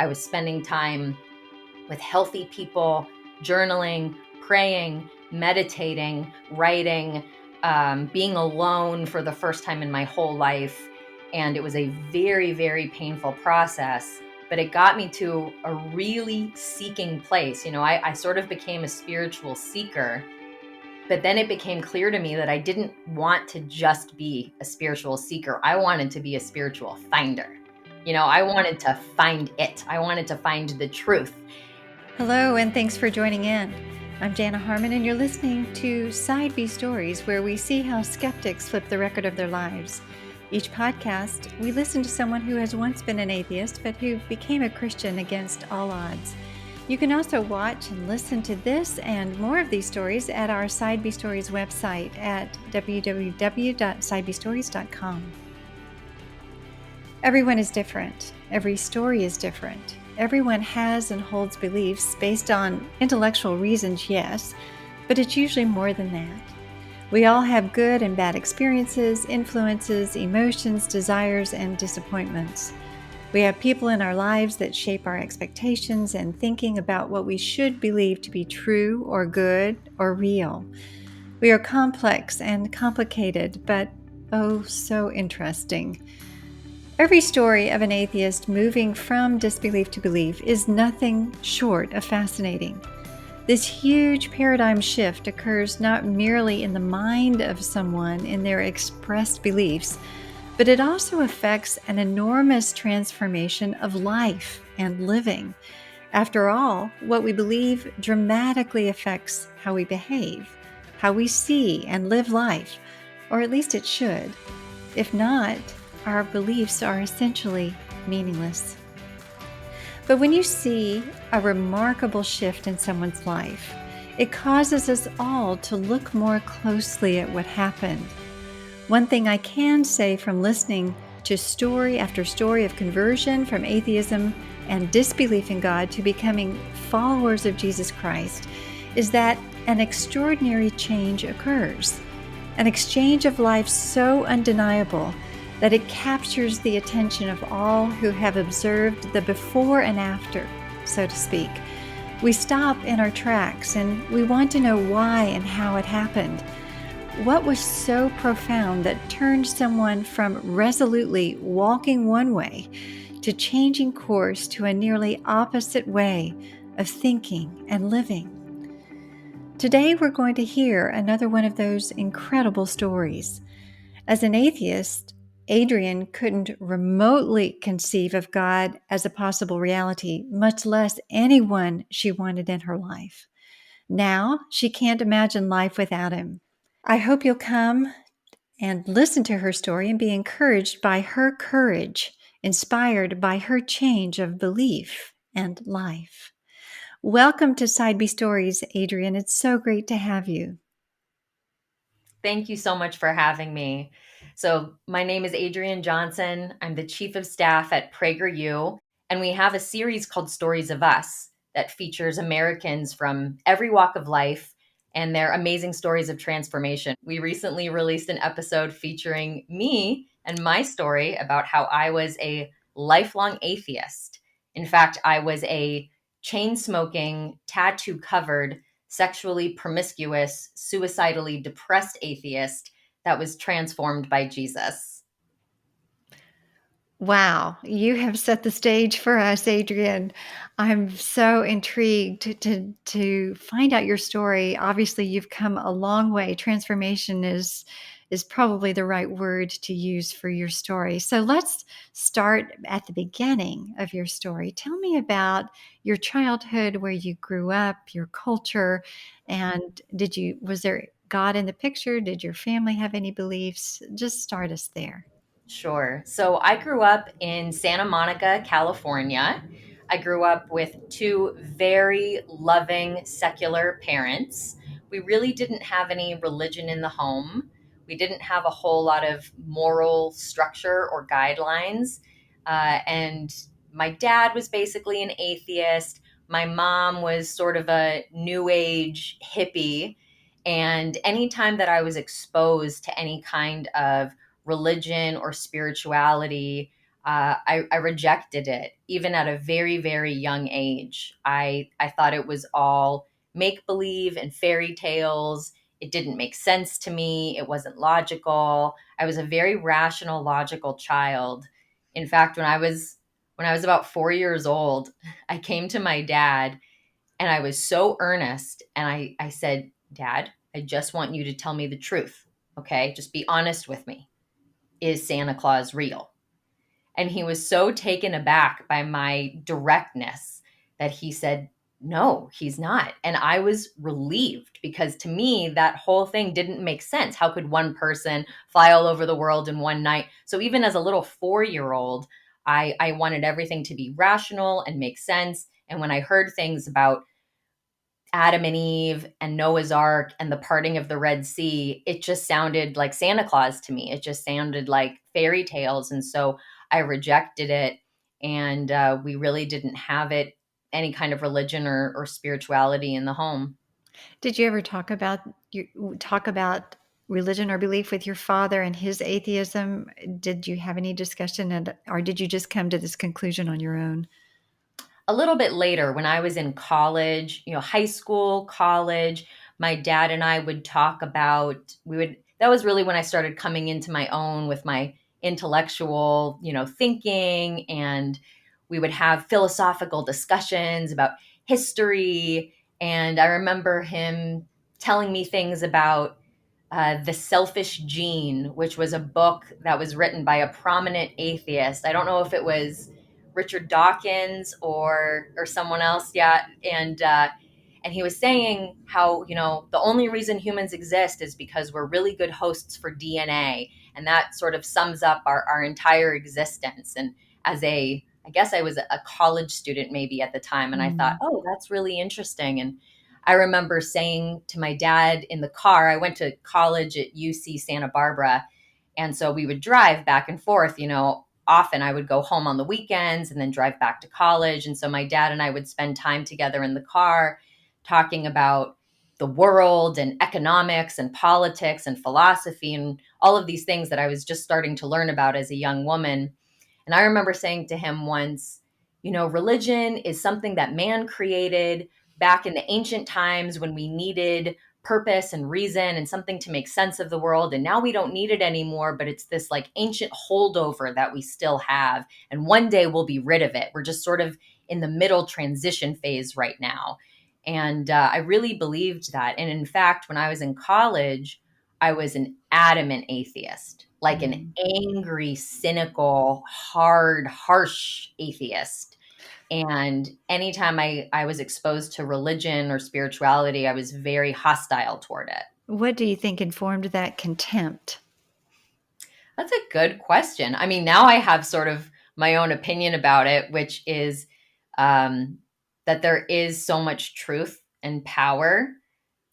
I was spending time with healthy people, journaling, praying, meditating, writing, being alone for the first time in my whole life. And it was a very, very painful process, but it got me to a really seeking place. I sort of became a spiritual seeker, but then it became clear to me that I didn't want to just be a spiritual seeker. I wanted to be a spiritual finder. I wanted to find it. I wanted to find the truth. Hello, and thanks for joining in. I'm Jana Harmon, and you're listening to Side B Stories, where we see how skeptics flip the record of their lives. Each podcast, we listen to someone who has once been an atheist, but who became a Christian against all odds. You can also watch and listen to this and more of these stories at our Side B Stories website at www.sidebstories.com. Everyone is different. Every story is different. Everyone has and holds beliefs based on intellectual reasons, yes, but it's usually more than that. We all have good and bad experiences, influences, emotions, desires, and disappointments. We have people in our lives that shape our expectations and thinking about what we should believe to be true or good or real. We are complex and complicated, but oh, so interesting. Every story of an atheist moving from disbelief to belief is nothing short of fascinating. This huge paradigm shift occurs not merely in the mind of someone in their expressed beliefs, but it also affects an enormous transformation of life and living. After all, what we believe dramatically affects how we behave, how we see and live life, or at least it should. If not, our beliefs are essentially meaningless. But when you see a remarkable shift in someone's life, it causes us all to look more closely at what happened. One thing I can say from listening to story after story of conversion from atheism and disbelief in God to becoming followers of Jesus Christ is that an extraordinary change occurs. An exchange of life so undeniable that it captures the attention of all who have observed the before and after, so to speak. We stop in our tracks and we want to know why and how it happened. What was so profound that turned someone from resolutely walking one way to changing course to a nearly opposite way of thinking and living? Today we're going to hear another one of those incredible stories. As an atheist, Adrienne couldn't remotely conceive of God as a possible reality, much less anyone she wanted in her life. Now, she can't imagine life without him. I hope you'll come and listen to her story and be encouraged by her courage, inspired by her change of belief and life. Welcome to Side B Stories, Adrienne. It's so great to have you. Thank you so much for having me. So, my name is Adrienne Johnson. I'm the chief of staff at PragerU, and we have a series called Stories of Us that features Americans from every walk of life and their amazing stories of transformation. We recently released an episode featuring me and my story about how I was a lifelong atheist. In fact, I was a chain smoking, tattoo covered, sexually promiscuous, suicidally depressed atheist that was transformed by Jesus. Wow, you have set the stage for us, Adrienne. I'm so intrigued to find out your story. Obviously, you've come a long way. Transformation is probably the right word to use for your story. So let's start at the beginning of your story. Tell me about your childhood, where you grew up, your culture, and was there God in the picture? Did your family have any beliefs? Just start us there. Sure. So I grew up in Santa Monica, California. I grew up with two very loving secular parents. We really didn't have any religion in the home. We didn't have a whole lot of moral structure or guidelines. And my dad was basically an atheist. My mom was sort of a new age hippie. And anytime that I was exposed to any kind of religion or spirituality, I rejected it even at a very, very young age. I thought it was all make believe and fairy tales. It didn't make sense to me. It wasn't logical. I was a very rational, logical child. In fact, when I was about 4 years old, I came to my dad and I was so earnest. And I said, Dad, I just want you to tell me the truth. Okay. Just be honest with me. Is Santa Claus real? And he was so taken aback by my directness that he said, no, he's not. And I was relieved because to me, that whole thing didn't make sense. How could one person fly all over the world in one night? So even as a little 4-year-old, I wanted everything to be rational and make sense. And when I heard things about Adam and Eve and Noah's Ark and the parting of the Red Sea, it just sounded like Santa Claus to me. It just sounded like fairy tales. And so I rejected it. And we really didn't have it, any kind of religion or spirituality in the home. Did you ever talk about religion or belief with your father and his atheism? Did you have any discussion, or did you just come to this conclusion on your own? A little bit later, when I was in college, high school, college, my dad and I would talk about, that was really when I started coming into my own with my intellectual, thinking. And we would have philosophical discussions about history. And I remember him telling me things about The Selfish Gene, which was a book that was written by a prominent atheist. I don't know if it was Richard Dawkins or someone else. Yeah, and he was saying how the only reason humans exist is because we're really good hosts for DNA, and that sort of sums up our entire existence. And I guess I was a college student maybe at the time, and I thought, Mm. oh, that's really interesting. And I remember saying to my dad in the car, I went to college at UC Santa Barbara. And so we would drive back and forth, often I would go home on the weekends and then drive back to college. And so my dad and I would spend time together in the car talking about the world and economics and politics and philosophy and all of these things that I was just starting to learn about as a young woman. And I remember saying to him once, religion is something that man created back in the ancient times when we needed purpose and reason and something to make sense of the world. And now we don't need it anymore, but it's this like ancient holdover that we still have. And one day we'll be rid of it. We're just sort of in the middle transition phase right now. And I really believed that. And in fact, when I was in college, I was an adamant atheist, like an Mm. angry, cynical, hard, harsh atheist. And anytime I was exposed to religion or spirituality, I was very hostile toward it. What do you think informed that contempt? That's a good question. I mean, now I have sort of my own opinion about it, which is um, that there is so much truth and power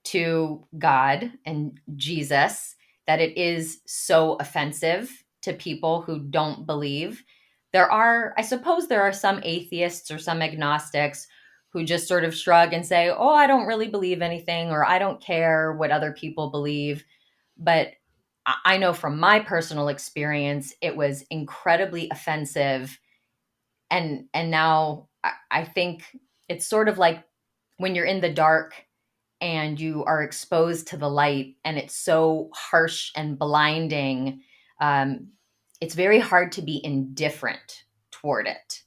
to God and Jesus that it is so offensive to people who don't believe. I suppose, there are some atheists or some agnostics who just sort of shrug and say, oh, I don't really believe anything, or I don't care what other people believe. But I know from my personal experience, it was incredibly offensive. And now I think it's sort of like when you're in the dark and you are exposed to the light and it's so harsh and blinding. um, it's very hard to be indifferent toward it.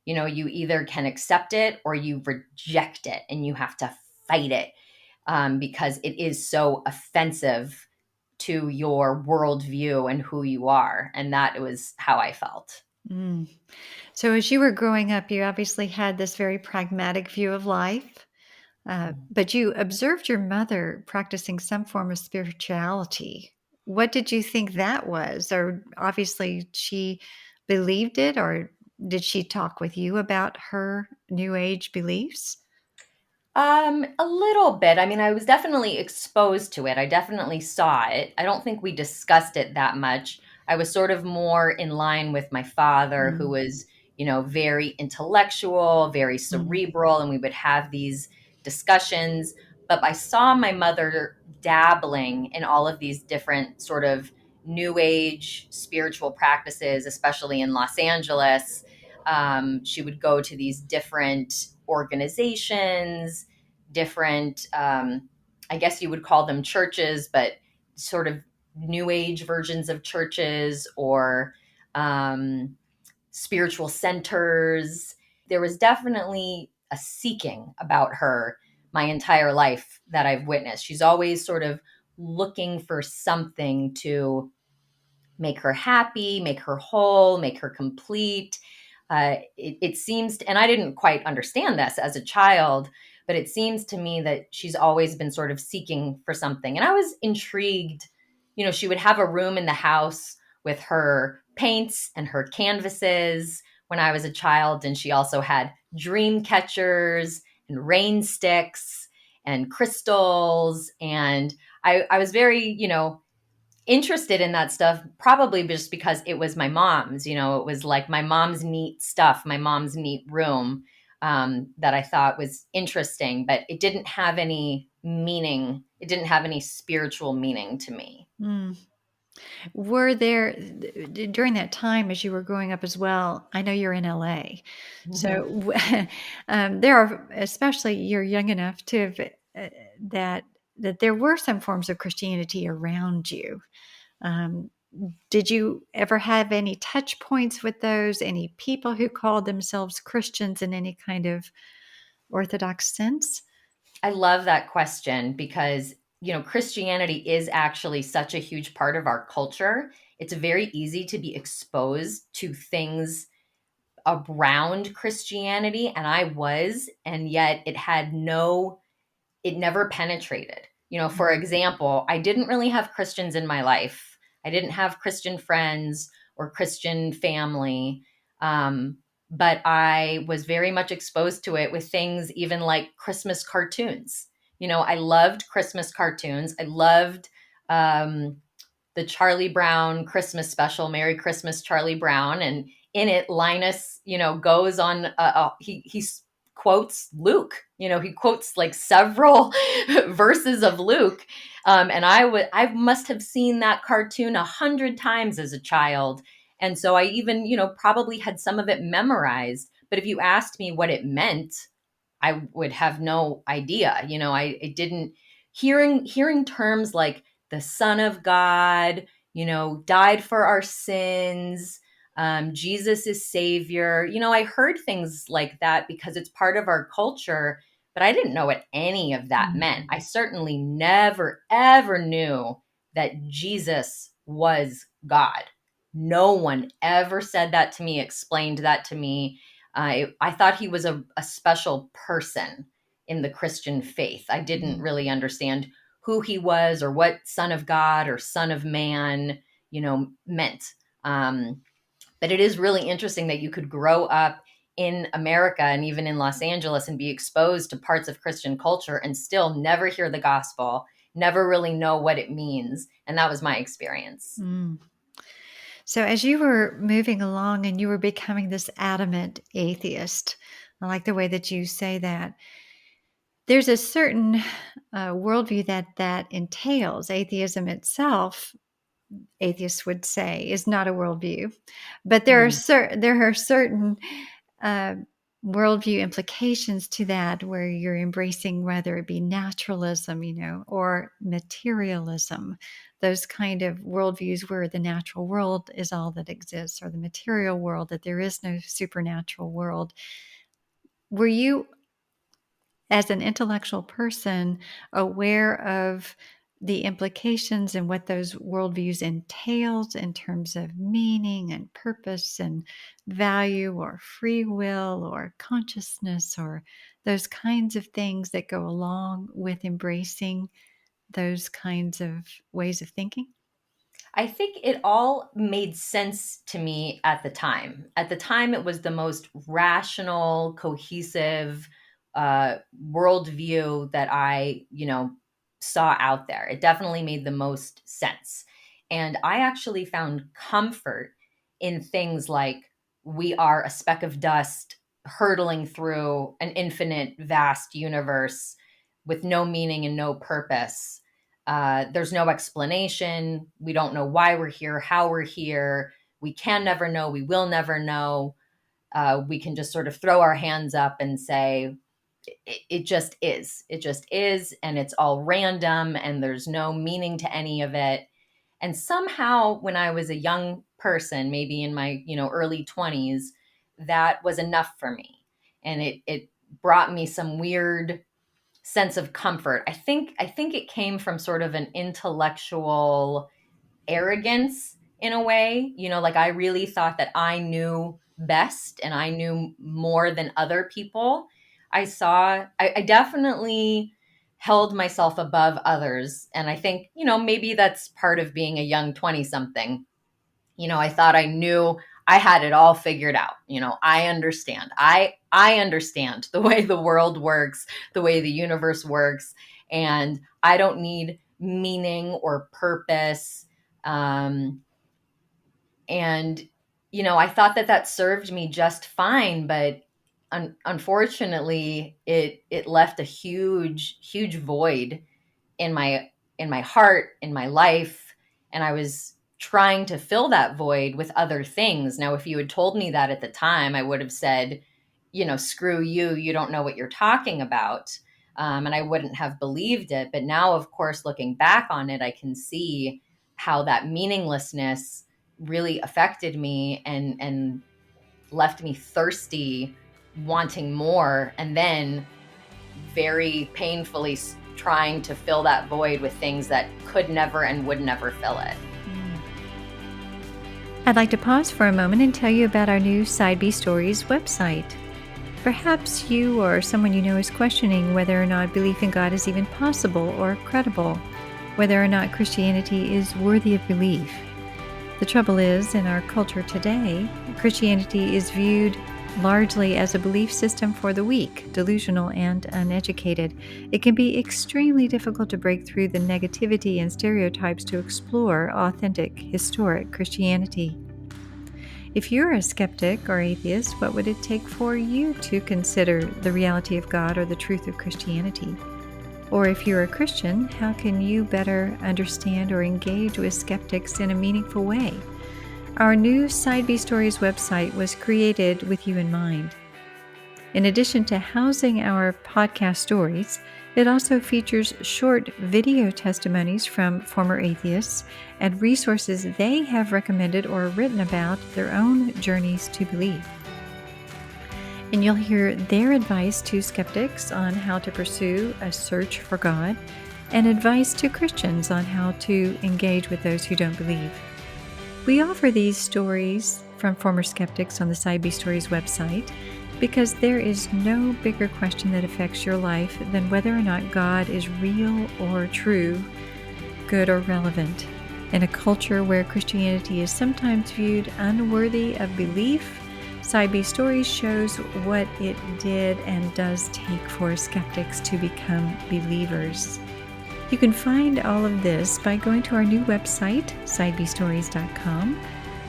You either can accept it or you reject it, and you have to fight it, because it is so offensive to your worldview and who you are. And that was how I felt. Mm. So, as you were growing up, you obviously had this very pragmatic view of life, but you observed your mother practicing some form of spirituality. What did you think that was? Or obviously, she believed it, or did she talk with you about her New Age beliefs? A little bit. I mean, I was definitely exposed to it. I definitely saw it. I don't think we discussed it that much. I was sort of more in line with my father, who Mm. was, very intellectual, very Mm. cerebral, and we would have these discussions. But I saw my mother dabbling in all of these different sort of new age spiritual practices, especially in Los Angeles. She would go to these different organizations, different, I guess you would call them churches, but sort of new age versions of churches, or um, spiritual centers. There was definitely a seeking about her my entire life that I've witnessed. She's always sort of looking for something to make her happy, make her whole, make her complete. It seems, and I didn't quite understand this as a child, but it seems to me that she's always been sort of seeking for something. And I was intrigued. She would have a room in the house with her paints and her canvases when I was a child. And she also had dream catchers and rain sticks and crystals. And I was very, interested in that stuff, probably just because it was my mom's. It was like my mom's neat stuff, my mom's neat room, that I thought was interesting, but it didn't have any meaning. It didn't have any spiritual meaning to me. Mm. Were there during that time as you were growing up as well? I know you're in LA, Mhm. so there are, especially you're young enough to have, that that there were some forms of Christianity around you. Um, did you ever have any touch points with those? Any people who called themselves Christians in any kind of orthodox sense? I love that question because, Christianity is actually such a huge part of our culture. It's very easy to be exposed to things around Christianity, and I was, and yet it never penetrated. For example, I didn't really have Christians in my life. I didn't have Christian friends or Christian family. Um, but I was very much exposed to it with things even like Christmas cartoons. I loved Christmas cartoons. I loved um, the Charlie Brown Christmas special, Merry Christmas, Charlie Brown. And in it, Linus, goes on, he quotes Luke. He quotes like several verses of Luke. And I must have seen that cartoon 100 times as a child. And so I even, probably had some of it memorized. But if you asked me what it meant, I would have no idea. I didn't hearing terms like the Son of God, died for our sins. Jesus is Savior. I heard things like that because it's part of our culture, but I didn't know what any of that meant. I certainly never, ever knew that Jesus was God. No one ever said that to me, explained that to me. I thought he was a special person in the Christian faith. I didn't really understand who he was or what Son of God or Son of Man, meant. But it is really interesting that you could grow up in America and even in Los Angeles and be exposed to parts of Christian culture and still never hear the gospel, never really know what it means. And that was my experience. Mm. So, as you were moving along and you were becoming this adamant atheist, I like the way that you say that. There's a certain worldview that entails. Atheism itself, atheists would say, is not a worldview, but Mm. there are certain uh, worldview implications to that, where you're embracing whether it be naturalism, or materialism, those kind of worldviews where the natural world is all that exists, or the material world, that there is no supernatural world. Were you, as an intellectual person, aware of the implications and what those worldviews entails in terms of meaning and purpose and value or free will or consciousness, or those kinds of things that go along with embracing those kinds of ways of thinking? I think it all made sense to me at the time. At the time, it was the most rational, cohesive worldview that I, saw out there. It definitely made the most sense. And I actually found comfort in things like we are a speck of dust hurtling through an infinite, vast universe with no meaning and no purpose. There's no explanation. We don't know why we're here, how we're here. We can never know. We will never know. We can just sort of throw our hands up and say, it just is. It just is. And it's all random and there's no meaning to any of it. And somehow, when I was a young person, maybe in my early 20s, that was enough for me. And it brought me some weird sense of comfort. I think it came from sort of an intellectual arrogance in a way. Like I really thought that I knew best and I knew more than other people. I definitely held myself above others. And I think, maybe that's part of being a young 20 something. I thought I knew I had it all figured out. I understand. I understand the way the world works, the way the universe works, and I don't need meaning or purpose. Um, and I thought that served me just fine, but unfortunately, it left a huge void in my heart, in my life, and I was trying to fill that void with other things. Now, if you had told me that at the time, I would have said, screw you, you don't know what you're talking about. And I wouldn't have believed it. But now, of course, looking back on it, I can see how that meaninglessness really affected me and left me thirsty, wanting more, and then very painfully trying to fill that void with things that could never and would never fill it. I'd like to pause for a moment and tell you about our new Side B Stories website. Perhaps you or someone you know is questioning whether or not belief in God is even possible or credible, whether or not Christianity is worthy of belief. The trouble is, in our culture today, Christianity is viewed largely as a belief system for the weak, delusional, and uneducated. It can be extremely difficult to break through the negativity and stereotypes to explore authentic, historic Christianity. If you're a skeptic or atheist, what would it take for you to consider the reality of God or the truth of Christianity? Or if you're a Christian, how can you better understand or engage with skeptics in a meaningful way? Our new Side B Stories website was created with you in mind. In addition to housing our podcast stories, it also features short video testimonies from former atheists and resources they have recommended or written about their own journeys to belief. And you'll hear their advice to skeptics on how to pursue a search for God, and advice to Christians on how to engage with those who don't believe. We offer these stories from former skeptics on the Side B Stories website because there is no bigger question that affects your life than whether or not God is real or true, good or relevant. In a culture where Christianity is sometimes viewed unworthy of belief, Side B Stories shows what it did and does take for skeptics to become believers. You can find all of this by going to our new website, sidebstories.com.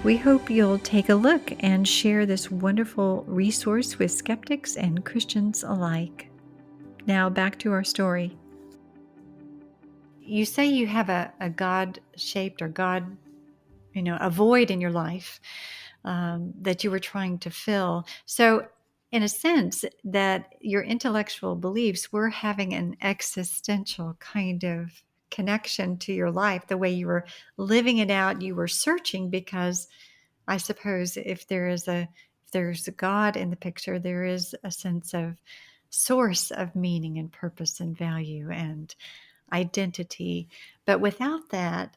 We hope you'll take a look and share this wonderful resource with skeptics and Christians alike. Now back to our story. You say you have a God-shaped or God, a void in your life that you were trying to fill. So in a sense, that your intellectual beliefs were having an existential kind of connection to your life, the way you were living it out. You were searching because I suppose if there's a God in the picture, there is a sense of source of meaning and purpose and value and identity. But without that,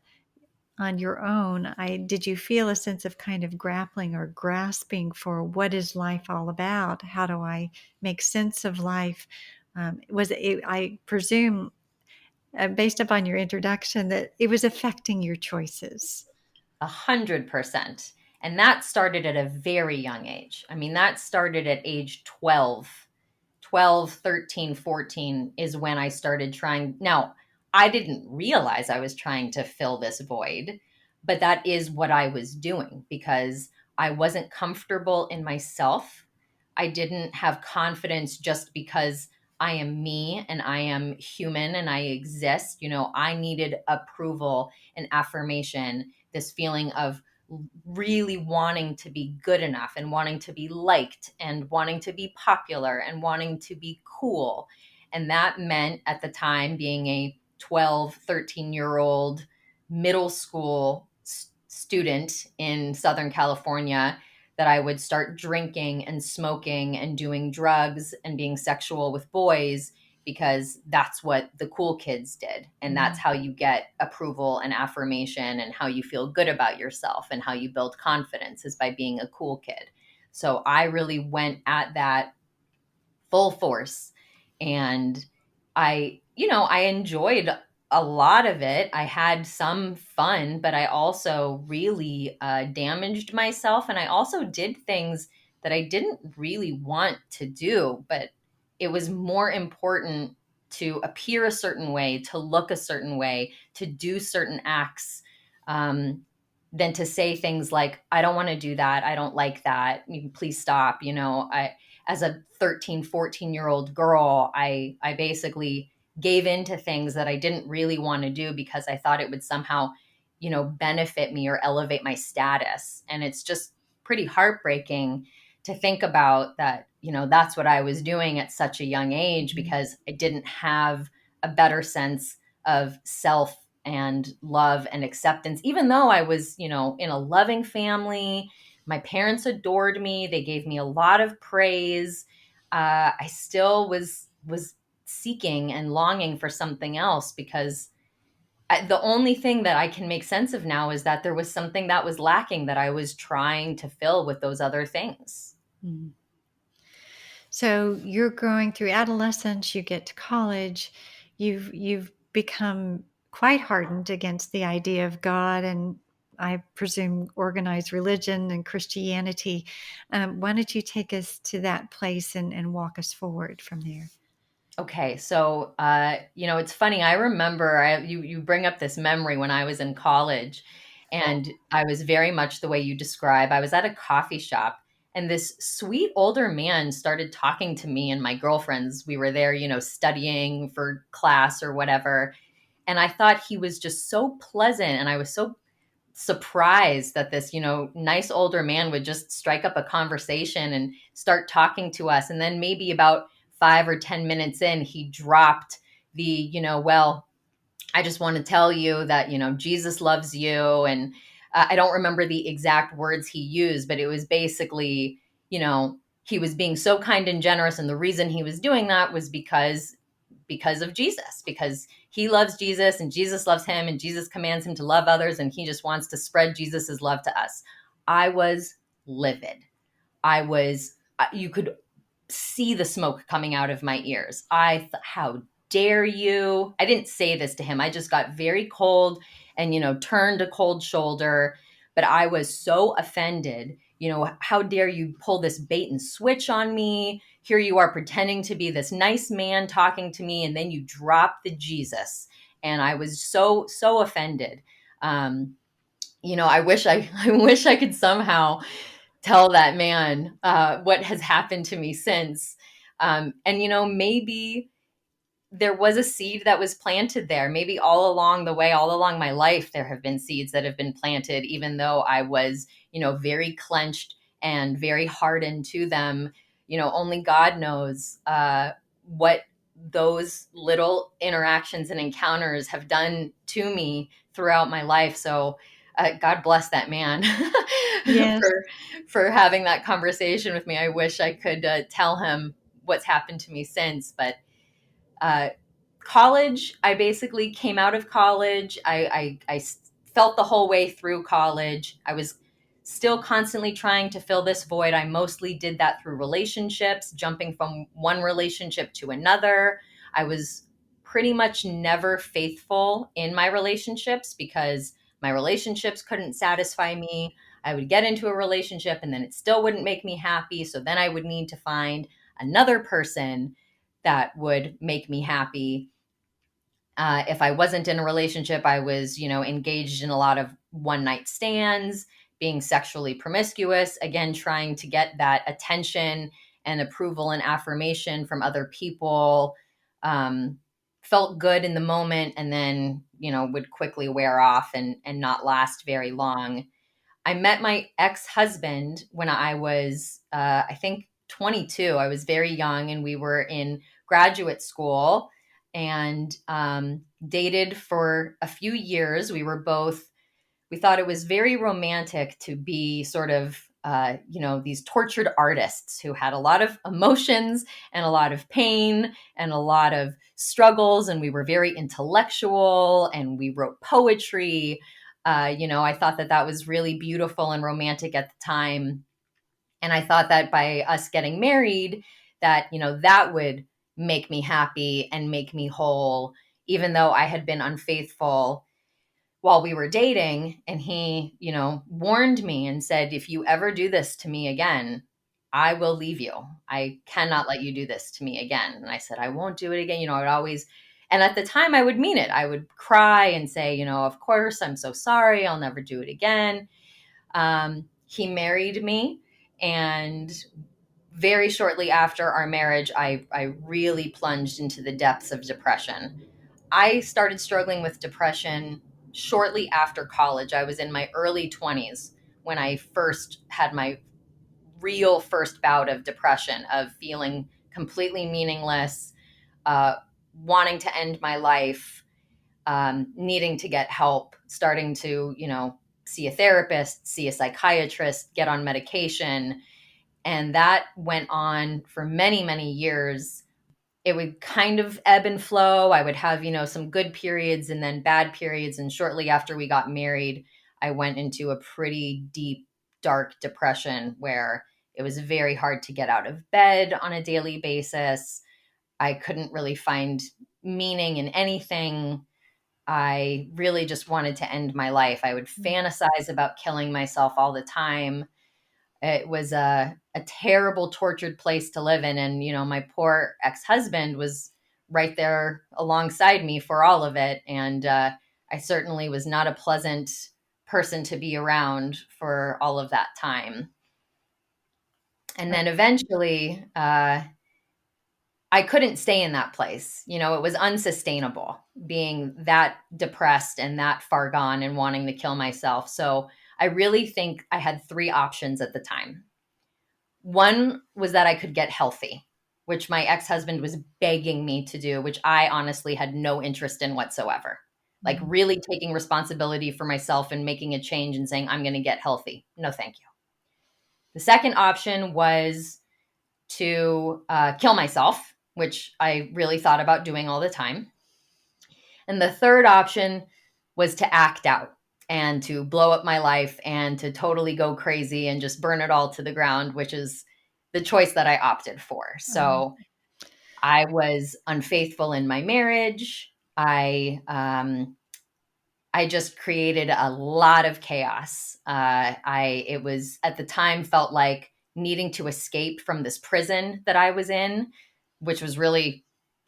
on your own, did you feel a sense of kind of grappling or grasping for what is life all about? How do I make sense of life? I presume, based upon your introduction, that it was affecting your choices. 100%. And that started at a very young age. I mean, that started at age 12. 12, 13, 14 is when I started trying. Now, I didn't realize I was trying to fill this void, but that is what I was doing because I wasn't comfortable in myself. I didn't have confidence just because I am me and I am human and I exist. I needed approval and affirmation, this feeling of really wanting to be good enough and wanting to be liked and wanting to be popular and wanting to be cool. And that meant at the time being a 12, 13-year-old middle school student in Southern California that I would start drinking and smoking and doing drugs and being sexual with boys because that's what the cool kids did. And that's how you get approval and affirmation and how you feel good about yourself and how you build confidence is by being a cool kid. So I really went at that full force. And I enjoyed a lot of it. I had some fun, but I also really damaged myself. And I also did things that I didn't really want to do, but it was more important to appear a certain way, to look a certain way, to do certain acts, than to say things like, I don't want to do that. I don't like that. Please stop. As a 13, 14-year-old girl, I basically gave into things that I didn't really want to do because I thought it would somehow, benefit me or elevate my status. And it's just pretty heartbreaking to think about that, that's what I was doing at such a young age because I didn't have a better sense of self and love and acceptance, even though I was, in a loving family. My parents adored me. They gave me a lot of praise. I still was seeking and longing for something else because the only thing that I can make sense of now is that there was something that was lacking that I was trying to fill with those other things. Mm. So you're going through adolescence, you get to college, you've become quite hardened against the idea of God and I presume organized religion and Christianity. Why don't you take us to that place and walk us forward from there? Okay, so it's funny. I remember you bring up this memory when I was in college, and I was very much the way you describe. I was at a coffee shop, and this sweet older man started talking to me and my girlfriends. We were there, studying for class or whatever, and I thought he was just so pleasant, and I was so surprised that this, nice older man would just strike up a conversation and start talking to us. And then maybe about 5 or 10 minutes in, he dropped the, well, I just want to tell you that, Jesus loves you. And I don't remember the exact words he used, but it was basically, he was being so kind and generous. And the reason he was doing that was because of Jesus, because he loves Jesus and Jesus loves him and Jesus commands him to love others and he just wants to spread Jesus's love to us. I was livid. You could see the smoke coming out of my ears. How dare you? I didn't say this to him. I just got very cold and, turned a cold shoulder. But I was so offended. How dare you pull this bait and switch on me? Here you are pretending to be this nice man talking to me, and then you drop the Jesus. And I was so, so offended. I wish I wish I could somehow tell that man what has happened to me since. And maybe there was a seed that was planted there. Maybe all along the way, all along my life, there have been seeds that have been planted, even though I was, very clenched and very hardened to them. Only God knows what those little interactions and encounters have done to me throughout my life. So God bless that man Yes. for having that conversation with me. I wish I could tell him what's happened to me since, but uh, college, I basically came out of college. I felt the whole way through college. I was still constantly trying to fill this void. I mostly did that through relationships, jumping from one relationship to another. I was pretty much never faithful in my relationships because my relationships couldn't satisfy me. I would get into a relationship and then it still wouldn't make me happy. So then I would need to find another person that would make me happy. If I wasn't in a relationship, I was, engaged in a lot of one night stands, being sexually promiscuous, again, trying to get that attention and approval and affirmation from other people. Um, Felt good in the moment, and then, would quickly wear off and not last very long. I met my ex-husband when I was, I think, 22. I was very young, and we were in graduate school, and dated for a few years. We thought it was very romantic to be sort of, these tortured artists who had a lot of emotions and a lot of pain and a lot of struggles. And we were very intellectual, and we wrote poetry. I thought that that was really beautiful and romantic at the time. And I thought that by us getting married, that, that would make me happy and make me whole, even though I had been unfaithful while we were dating. And he, warned me and said, if you ever do this to me again, I will leave you. I cannot let you do this to me again. And I said, I won't do it again. I would always, and at the time I would mean it. I would cry and say, of course, I'm so sorry. I'll never do it again. He married me. And very shortly after our marriage, I really plunged into the depths of depression. I started struggling with depression shortly after college. I was in my early 20s when I first had my real first bout of depression, of feeling completely meaningless, uh, wanting to end my life, needing to get help, starting to, see a therapist, see a psychiatrist, get on medication. And that went on for many, many years. It would kind of ebb and flow. I would have, some good periods and then bad periods. And shortly after we got married, I went into a pretty deep, dark depression where it was very hard to get out of bed on a daily basis. I couldn't really find meaning in anything. I really just wanted to end my life. I would fantasize about killing myself all the time. It was a terrible, tortured place to live in. And, my poor ex-husband was right there alongside me for all of it. And I certainly was not a pleasant person to be around for all of that time. And then eventually, I couldn't stay in that place. It was unsustainable being that depressed and that far gone and wanting to kill myself. So I really think I had three options at the time. One was that I could get healthy, which my ex-husband was begging me to do, which I honestly had no interest in whatsoever. Like really taking responsibility for myself and making a change and saying, I'm going to get healthy. No, thank you. The second option was to kill myself, which I really thought about doing all the time. And the third option was to act out and to blow up my life and to totally go crazy and just burn it all to the ground, which is the choice that I opted for. So I was unfaithful in my marriage. I just created a lot of chaos. It was at the time felt like needing to escape from this prison that I was in, which was really,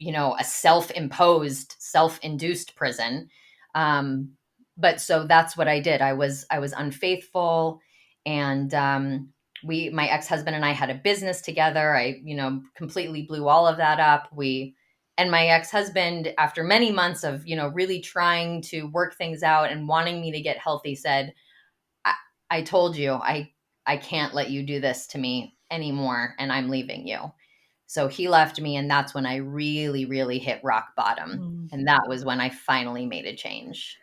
a self-imposed, self-induced prison. But so that's what I did. I was unfaithful, and my ex-husband and I had a business together. I, completely blew all of that up. And my ex-husband, after many months of, really trying to work things out and wanting me to get healthy, said, I told you, I can't let you do this to me anymore, and I'm leaving you. So he left me, and that's when I really, really hit rock bottom. And that was when I finally made a change.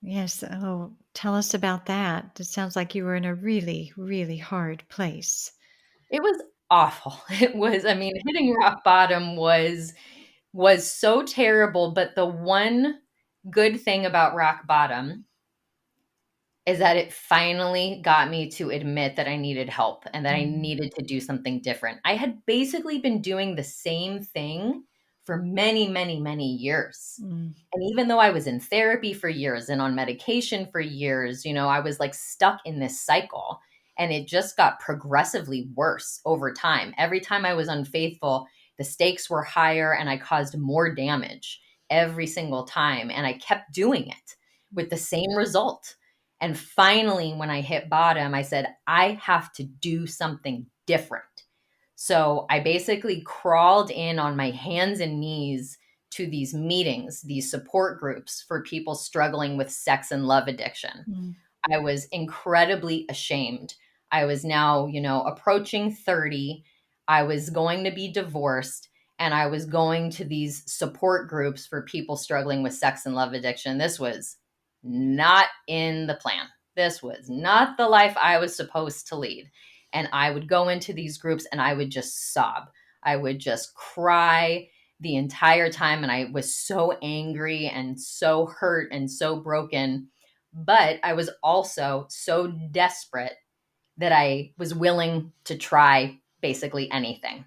Yes. Oh, tell us about that. It sounds like you were in a really, really hard place. It was awful. I mean, hitting rock bottom was so terrible, but the one good thing about rock bottom is that it finally got me to admit that I needed help and that I needed to do something different. I had basically been doing the same thing for many, many, many years. And even though I was in therapy for years and on medication for years, I was like stuck in this cycle, and it just got progressively worse over time. Every time I was unfaithful, the stakes were higher and I caused more damage every single time. And I kept doing it with the same result. And finally, when I hit bottom, I said, I have to do something different. So I basically crawled in on my hands and knees to these meetings, these support groups for people struggling with sex and love addiction. Mm. I was incredibly ashamed. I was now, approaching 30. I was going to be divorced, and I was going to these support groups for people struggling with sex and love addiction. This was not in the plan. This was not the life I was supposed to lead. And I would go into these groups and I would just sob. I would just cry the entire time. And I was so angry and so hurt and so broken. But I was also so desperate that I was willing to try basically anything.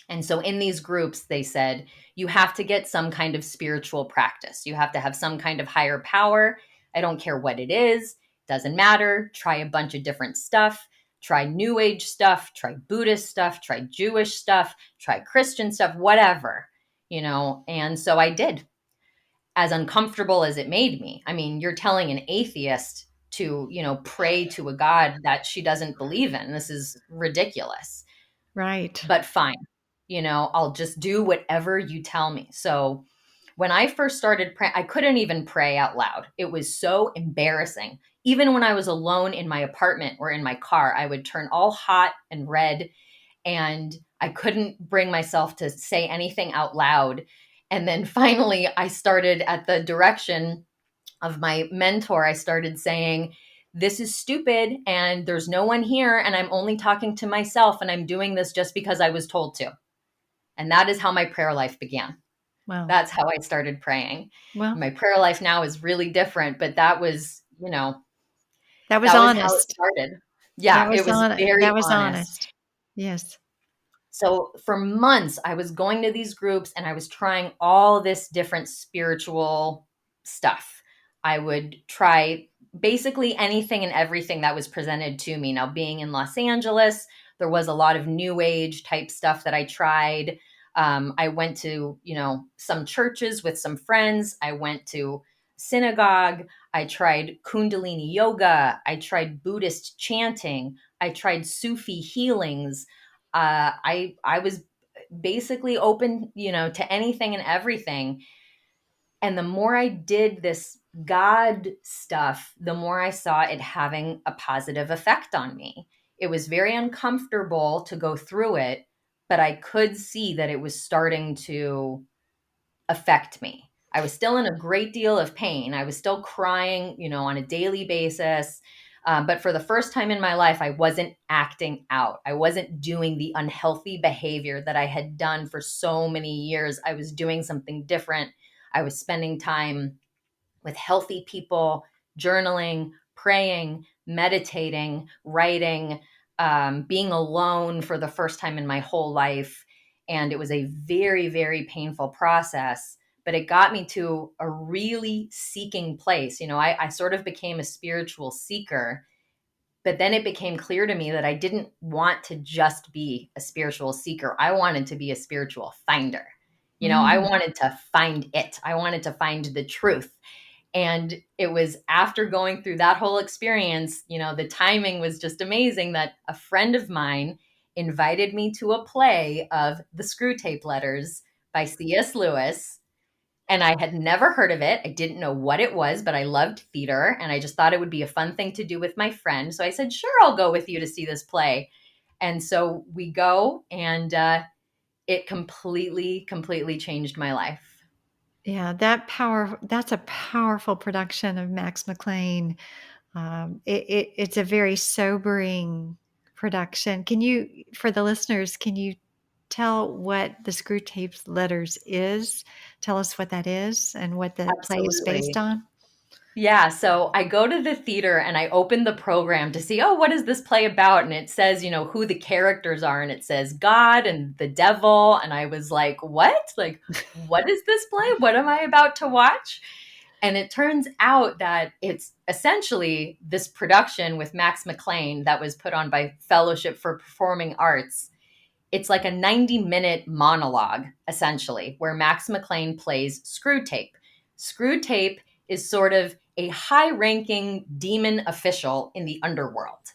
And so in these groups, they said, you have to get some kind of spiritual practice. You have to have some kind of higher power. I don't care what it is, doesn't matter. Try a bunch of different stuff. Try New Age stuff, try Buddhist stuff, try Jewish stuff, try Christian stuff, whatever. And so I did, as uncomfortable as it made me. I mean, you're telling an atheist to, pray to a God that she doesn't believe in. This is ridiculous, Right. but fine. I'll just do whatever you tell me. So when I first started praying, I couldn't even pray out loud. It was so embarrassing. Even when I was alone in my apartment or in my car, I would turn all hot and red, and I couldn't bring myself to say anything out loud. And then finally, I started, at the direction of my mentor, I started saying, this is stupid and there's no one here and I'm only talking to myself and I'm doing this just because I was told to. And that is how my prayer life began. Well, That's how I started praying. well, My prayer life now is really different, but that was, that was that was how it honest. started. Yeah, it was very That was honest. honest. Yes. So for months, I was going to these groups and I was trying all this different spiritual stuff. I would try basically anything and everything that was presented to me. Now, being in Los Angeles, there was a lot of new age type stuff that I tried. I went to, some churches with some friends. I went to synagogue. I tried Kundalini yoga. I tried Buddhist chanting. I tried Sufi healings. I was basically open, to anything and everything. And the more I did this God stuff, the more I saw it having a positive effect on me. It was very uncomfortable to go through it, but I could see that it was starting to affect me. I was still in a great deal of pain. I was still crying, on a daily basis. But for the first time in my life, I wasn't acting out. I wasn't doing the unhealthy behavior that I had done for so many years. I was doing something different. I was spending time with healthy people, journaling, praying, meditating, writing, being alone for the first time in my whole life. And it was a very, very painful process, but it got me to a really seeking place. I sort of became a spiritual seeker, but then it became clear to me that I didn't want to just be a spiritual seeker. I wanted to be a spiritual finder. I Mm. wanted to find it. I wanted to find the truth. And it was after going through that whole experience, the timing was just amazing, that a friend of mine invited me to a play of The Screwtape Letters by C.S. Lewis. And I had never heard of it. I didn't know what it was, but I loved theater and I just thought it would be a fun thing to do with my friend. So I said, sure, I'll go with you to see this play. And so we go, and it completely, completely changed my life. Yeah, that's a powerful production of Max McLean. It's a very sobering production. For the listeners, can you tell what the Screwtape Letters is? Tell us what that is and what the play is based Absolutely. on. Yeah, so I go to the theater and I open the program to see, oh, what is this play about? And it says, who the characters are, and it says God and the devil. And I was like, what? Like, what is this play? What am I about to watch? And it turns out that it's essentially this production with Max McLean that was put on by Fellowship for Performing Arts. It's like a 90-minute monologue, essentially, where Max McLean plays Screwtape. Screwtape is sort of a high-ranking demon official in the underworld.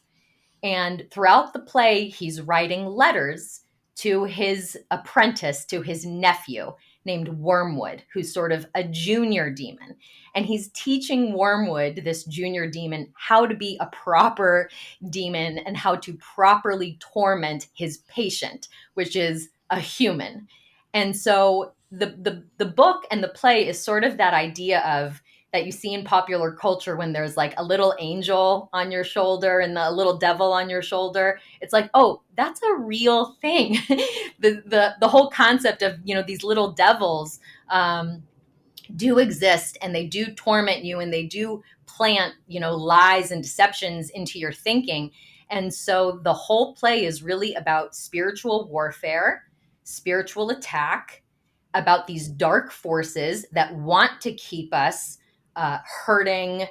And throughout the play, he's writing letters to his apprentice, to his nephew named Wormwood, who's sort of a junior demon. And he's teaching Wormwood, this junior demon, how to be a proper demon and how to properly torment his patient, which is a human. And so the book and the play is sort of that idea of that you see in popular culture when there's like a little angel on your shoulder and a little devil on your shoulder. It's like, oh, that's a real thing. The whole concept of, you know, these little devils do exist, and they do torment you, and they do plant, you know, lies and deceptions into your thinking. And so the whole play is really about spiritual warfare, spiritual attack, about these dark forces that want to keep us hurting,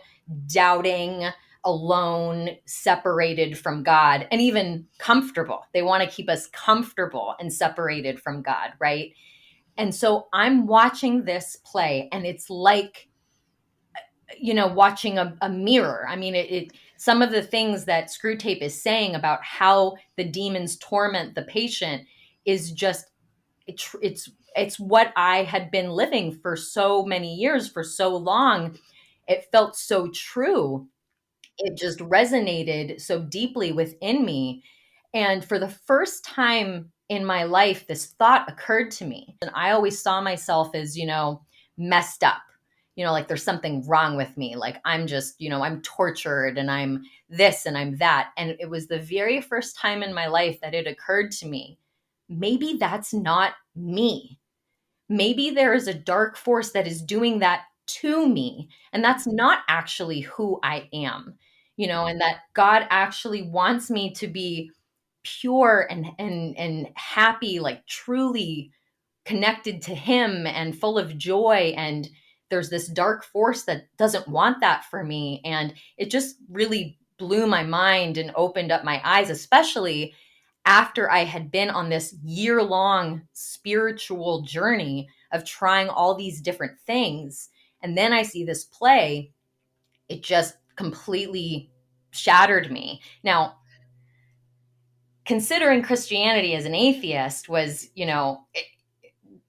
doubting, alone, separated from God, and even comfortable. They want to keep us comfortable and separated from God, right? And so I'm watching this play, and it's like, you know, watching a mirror. I mean, some of the things that Screwtape is saying about how the demons torment the patient is just it's what I had been living for so many years, for so long. It felt so true. It just resonated so deeply within me. And for the first time in my life, this thought occurred to me. And I always saw myself as, you know, messed up, you know, like there's something wrong with me. Like I'm just, you know, I'm tortured and I'm this and I'm that. And it was the very first time in my life that it occurred to me, maybe that's not me. Maybe there is a dark force that is doing that to me. And that's not actually who I am, you know, and that God actually wants me to be pure and happy, like truly connected to him and full of joy. And there's this dark force that doesn't want that for me. And it just really blew my mind and opened up my eyes, especially after I had been on this year-long spiritual journey of trying all these different things. And then I see this play, it just completely shattered me. Now, considering Christianity as an atheist was, you know,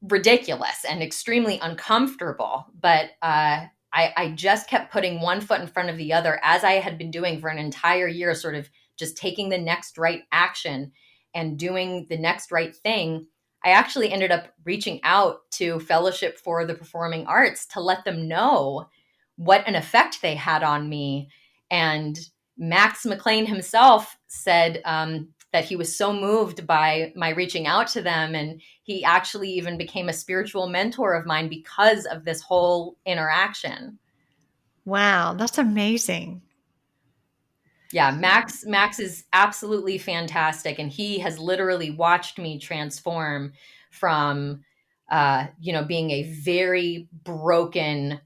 ridiculous and extremely uncomfortable. But I just kept putting one foot in front of the other, as I had been doing for an entire year, sort of just taking the next right action and doing the next right thing. I actually ended up reaching out to Fellowship for the Performing Arts to let them know what an effect they had on me. And Max McLean himself said that he was so moved by my reaching out to them. And he actually even became a spiritual mentor of mine because of this whole interaction. Wow, that's amazing. Yeah, Max is absolutely fantastic, and he has literally watched me transform from you know, being a very broken,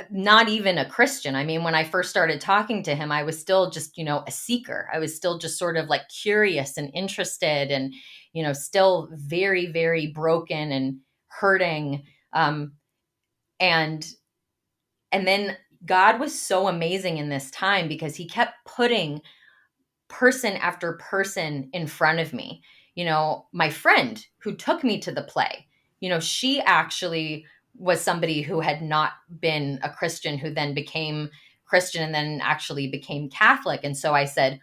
not even a Christian. I mean, when I first started talking to him, I was still just, you know, a seeker. I was still just sort of like curious and interested and, you know, still very, very broken and hurting. Um, and, and then God was so amazing in this time because he kept putting person after person in front of me. You know, my friend who took me to the play, you know, she actually was somebody who had not been a Christian, who then became Christian and then actually became Catholic. And so I said,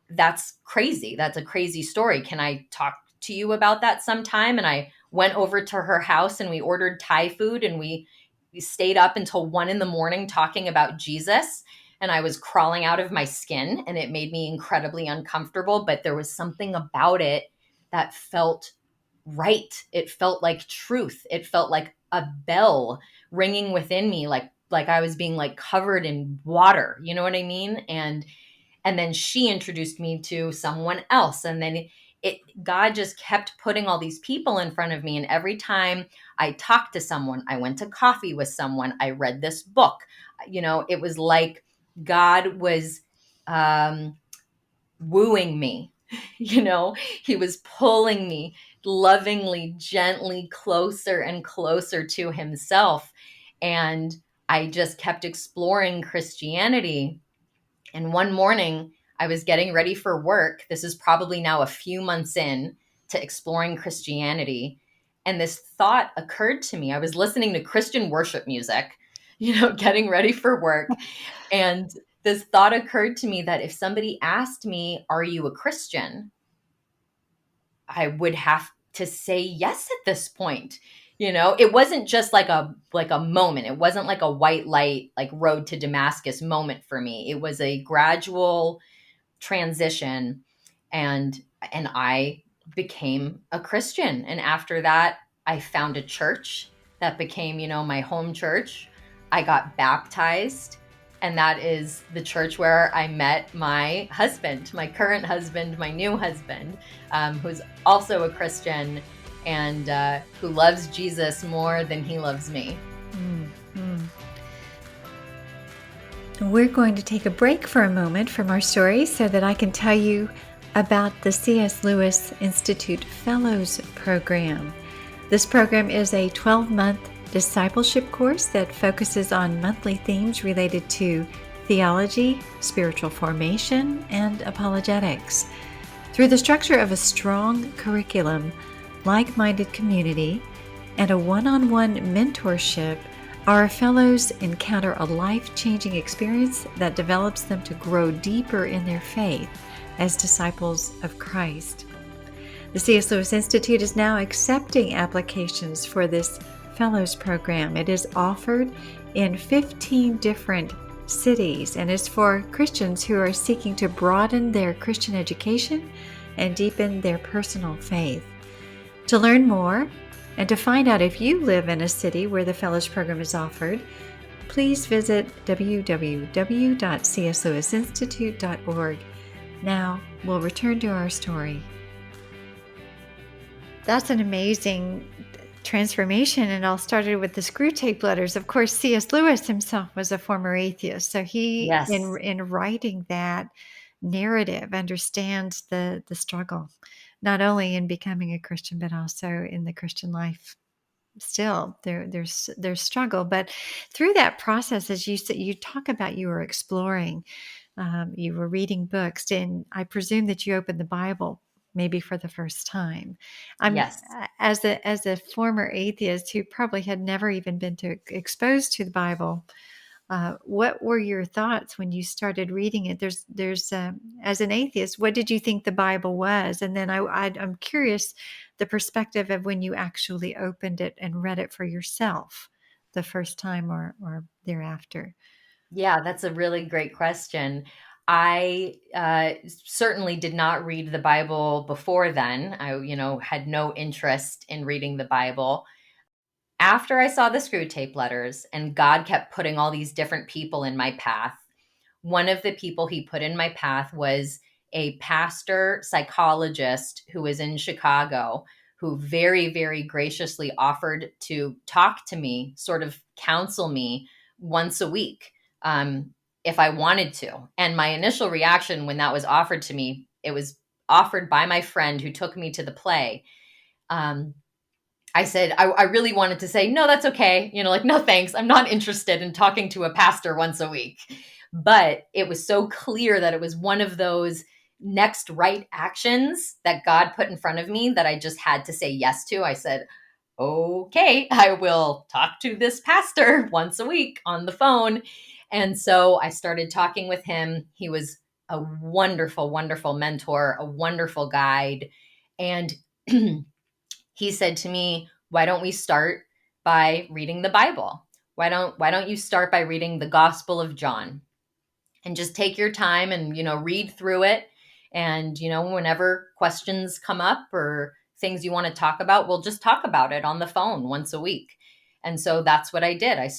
that's crazy. That's a crazy story. Can I talk to you about that sometime? And I went over to her house and we ordered Thai food, and we stayed up until 1 a.m. talking about Jesus. And I was crawling out of my skin, and it made me incredibly uncomfortable. But there was something about it that felt right. It felt like truth. It felt like a bell ringing within me, like I was being like covered in water. You know what I mean? And then she introduced me to someone else, and then God just kept putting all these people in front of me. And every time I talked to someone, I went to coffee with someone, I read this book, you know, it was like God was um, wooing me. You know, he was pulling me lovingly, gently closer and closer to himself. And I just kept exploring Christianity. And one morning, I was getting ready for work. This is probably now a few months in to exploring Christianity. And this thought occurred to me. I was listening to Christian worship music, getting ready for work. And this thought occurred to me that if somebody asked me, "Are you a Christian?" I would have to say yes at this point. It wasn't just like a moment. It wasn't like a white light, like road to Damascus moment for me. It was a gradual transition, and I became a Christian. And after that, I found a church that became, my home church. I got baptized, and that is the church where I met my husband, my current husband, my new husband, who's also a Christian and who loves Jesus more than he loves me. Mm-hmm. We're going to take a break for a moment from our story so that I can tell you about the C.S. Lewis Institute Fellows Program. This program is a 12-month discipleship course that focuses on monthly themes related to theology, spiritual formation, and apologetics. Through the structure of a strong curriculum, like-minded community, and a one-on-one mentorship, our fellows encounter a life-changing experience that develops them to grow deeper in their faith as disciples of Christ. The C.S. Lewis Institute is now accepting applications for this Fellows Program. It is offered in 15 different cities and is for Christians who are seeking to broaden their Christian education and deepen their personal faith. To learn more and to find out if you live in a city where the Fellows Program is offered, please visit www.cslewisinstitute.org. Now, we'll return to our story. That's an amazing transformation. It all started with the Screwtape letters. Of course, C.S. Lewis himself was a former atheist. So he, Yes. in writing that narrative, understands the struggle, not only in becoming a Christian, but also in the Christian life. Still, there's struggle. But through that process, as you said, you talk about you were exploring, you were reading books, and I presume that you opened the Bible maybe for the first time. Yes. As a former atheist who probably had never even been exposed to the Bible, what were your thoughts when you started reading it? There's as an atheist, what did you think the Bible was? And then I'm curious the perspective of when you actually opened it and read it for yourself the first time or thereafter. Yeah, that's a really great question. I certainly did not read the Bible before then. I, had no interest in reading the Bible. After I saw the Screwtape letters and God kept putting all these different people in my path, one of the people he put in my path was a pastor psychologist who was in Chicago, who very, very graciously offered to talk to me, sort of counsel me once a week, if I wanted to. And my initial reaction when that was offered to me, it was offered by my friend who took me to the play. I said, I really wanted to say, no, that's okay. No, thanks. I'm not interested in talking to a pastor once a week. But it was so clear that it was one of those next right actions that God put in front of me that I just had to say yes to. I said, okay, I will talk to this pastor once a week on the phone. And so I started talking with him. He was a wonderful, wonderful mentor, a wonderful guide. And he said to me, why don't we start by reading the Bible? Why don't you start by reading the Gospel of John and just take your time and, read through it. And, whenever questions come up or things you want to talk about, we'll just talk about it on the phone once a week. And so that's what I did. I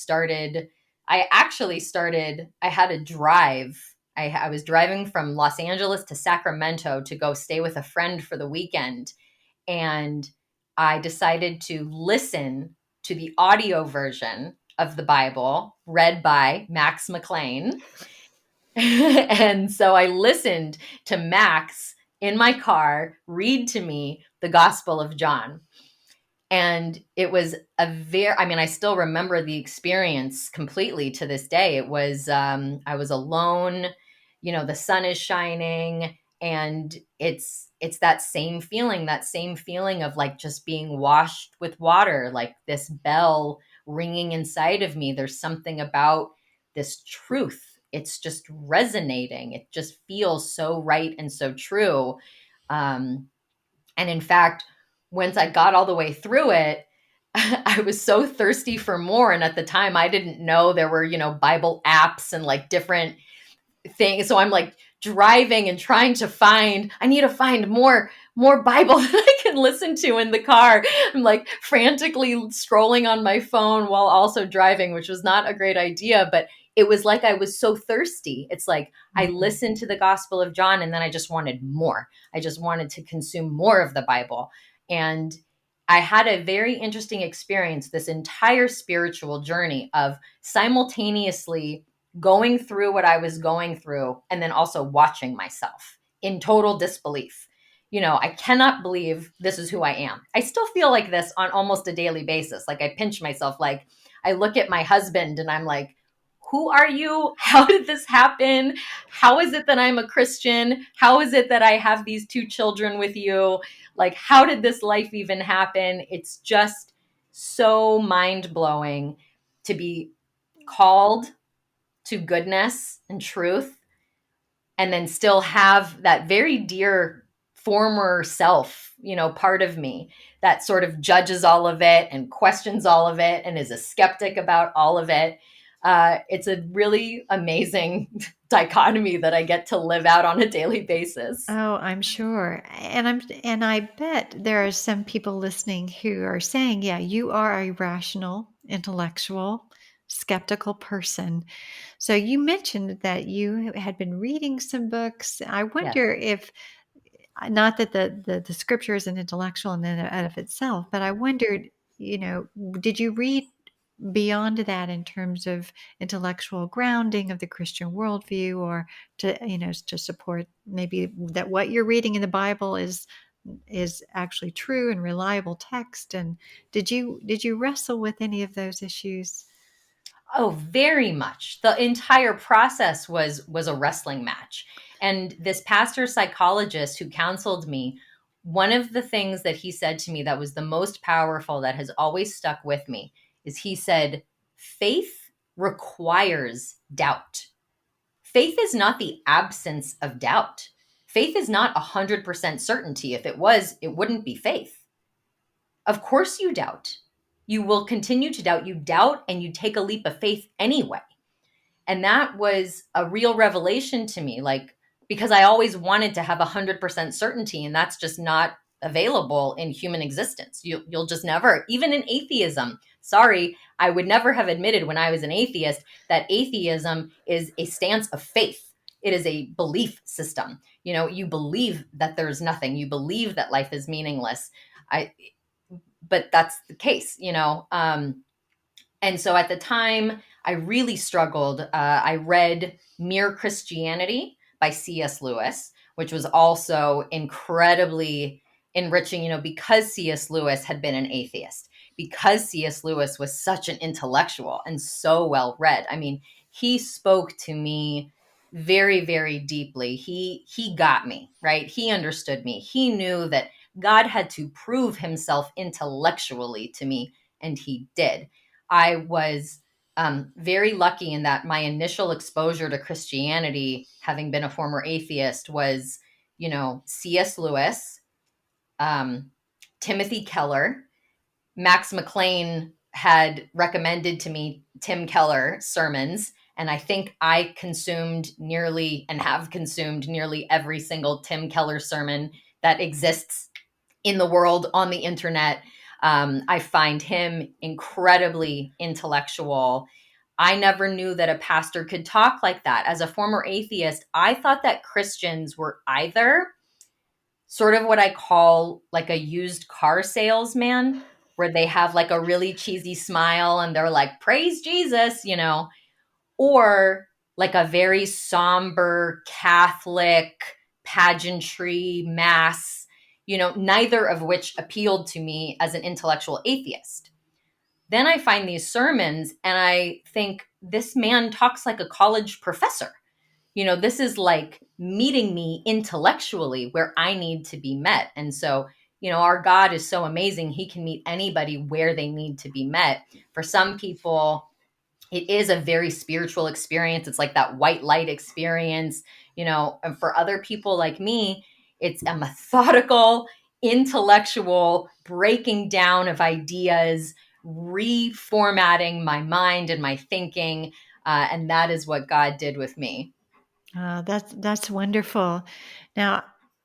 had a drive. I was driving from Los Angeles to Sacramento to go stay with a friend for the weekend. And I decided to listen to the audio version of the Bible read by Max McLean. And so I listened to Max in my car read to me the Gospel of John. And it was I still remember the experience completely to this day. It was, I was alone, the sun is shining, And it's that same feeling of like just being washed with water, like this bell ringing inside of me. There's something about this truth. It's just resonating. It just feels so right and so true. And in fact, once I got all the way through it, I was so thirsty for more. And at the time, I didn't know there were, Bible apps and like different thing. So I'm like driving and trying to I need to find more Bible that I can listen to in the car. I'm like frantically scrolling on my phone while also driving, which was not a great idea, but it was like I was so thirsty. It's like I Mhm. listened to the Gospel of John and then I just wanted more. I just wanted to consume more of the Bible. And I had a very interesting experience, this entire spiritual journey of simultaneously going through what I was going through and then also watching myself in total disbelief. I cannot believe this is who I am. I still feel like this on almost a daily basis. Like I pinch myself, like I look at my husband and I'm like, who are you? How did this happen? How is it that I'm a Christian? How is it that I have these two children with you? Like, how did this life even happen? It's just so mind blowing to be called to goodness and truth and then still have that very dear former self, part of me that sort of judges all of it and questions all of it and is a skeptic about all of it. It's a really amazing dichotomy that I get to live out on a daily basis. Oh, I'm sure. And I bet there are some people listening who are saying, yeah, you are a rational, intellectual, skeptical person. So you mentioned that you had been reading some books. I Yes. wonder if not that the scripture is an intellectual in and of itself, but I wondered, did you read beyond that in terms of intellectual grounding of the Christian worldview, or to support maybe that what you're reading in the Bible is actually true and reliable text? And did you wrestle with any of those issues? Oh, very much. The entire process was a wrestling match. And this pastor psychologist who counseled me, one of the things that he said to me that was the most powerful that has always stuck with me is he said, faith requires doubt. Faith is not the absence of doubt. Faith is not 100% certainty. If it was, it wouldn't be faith. Of course you doubt. You will continue to doubt. You doubt and you take a leap of faith anyway. And that was a real revelation to me, like, because I always wanted to have 100% certainty, and that's just not available in human existence. You'll just never, even in atheism. Sorry, I would never have admitted when I was an atheist that atheism is a stance of faith. It is a belief system. You believe that there's nothing. You believe that life is meaningless. I, but that's the case. And so at the time, I really struggled. I read Mere Christianity by C.S. Lewis, which was also incredibly enriching, because C.S. Lewis had been an atheist, because C.S. Lewis was such an intellectual and so well read. I mean, he spoke to me very, very deeply. He got me, right? He understood me. He knew that God had to prove himself intellectually to me, and he did. I was very lucky in that my initial exposure to Christianity, having been a former atheist, was, C.S. Lewis, um, Timothy Keller. Max McLean had recommended to me Tim Keller sermons, and I think I consumed nearly and have consumed nearly every single Tim Keller sermon that exists in the world on the internet. I find him incredibly intellectual. I never knew that a pastor could talk like that. As a former atheist, I thought that Christians were either sort of what I call like a used car salesman, where they have like a really cheesy smile and they're like, praise Jesus, or like a very somber Catholic pageantry mass, neither of which appealed to me as an intellectual atheist. Then I find these sermons and I think this man talks like a college professor. this is like meeting me intellectually where I need to be met. And so, our God is so amazing. He can meet anybody where they need to be met. For some people, it is a very spiritual experience. It's like that white light experience, and for other people like me, it's a methodical, intellectual breaking down of ideas, reformatting my mind and my thinking. And that is what God did with me. That's wonderful. Now,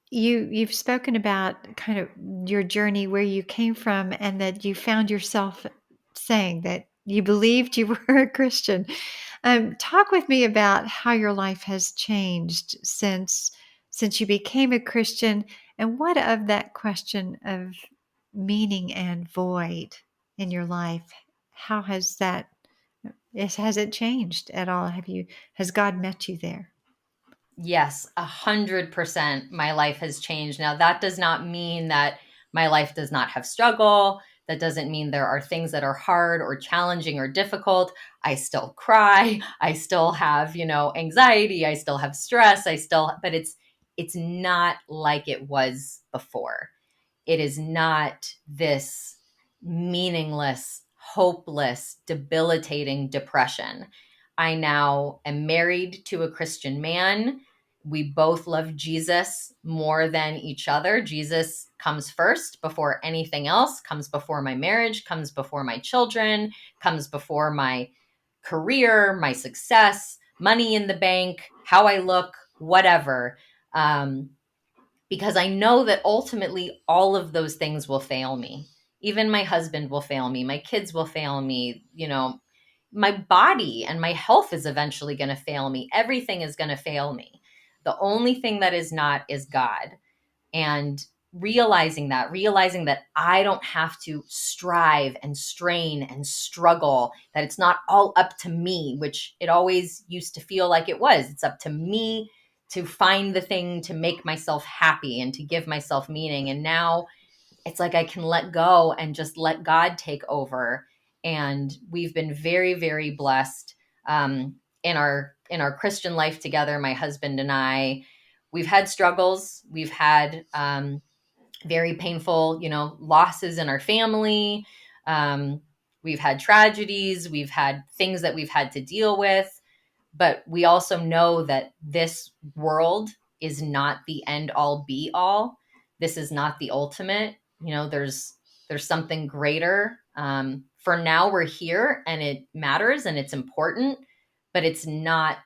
you've spoken about kind of your journey where you came from, and that you found yourself saying that you believed you were a Christian. Talk with me about how your life has changed since you became a Christian, and what of that question of meaning and void in your life? How has it changed at all? Has God met you there? Yes, 100% my life has changed. Now, that does not mean that my life does not have struggle. That doesn't mean there are things that are hard or challenging or difficult. I still cry. I still have, anxiety. I still have stress. But it's not like it was before. It is not this meaningless, hopeless, debilitating depression. I now am married to a Christian man. We both love Jesus more than each other. Jesus comes first before anything else, comes before my marriage, comes before my children, comes before my career, my success, money in the bank, how I look, whatever. Um, because I know that ultimately all of those things will fail me. Even my husband will fail me. My kids will fail me. My body and my health is eventually going to fail me. Everything is going to fail me. The only thing that is not is God. And realizing that I don't have to strive and strain and struggle, that it's not all up to me, which it always used to feel like it was. It's up to me to find the thing to make myself happy and to give myself meaning. And now it's like I can let go and just let God take over. And we've been very, very blessed in our Christian life together. My husband and I, we've had struggles. We've had very painful, losses in our family. Um, we've had tragedies. We've had things that we've had to deal with. But we also know that this world is not the end all be all. This is not the ultimate. There's something greater. For now, we're here, and it matters and it's important, but it's not.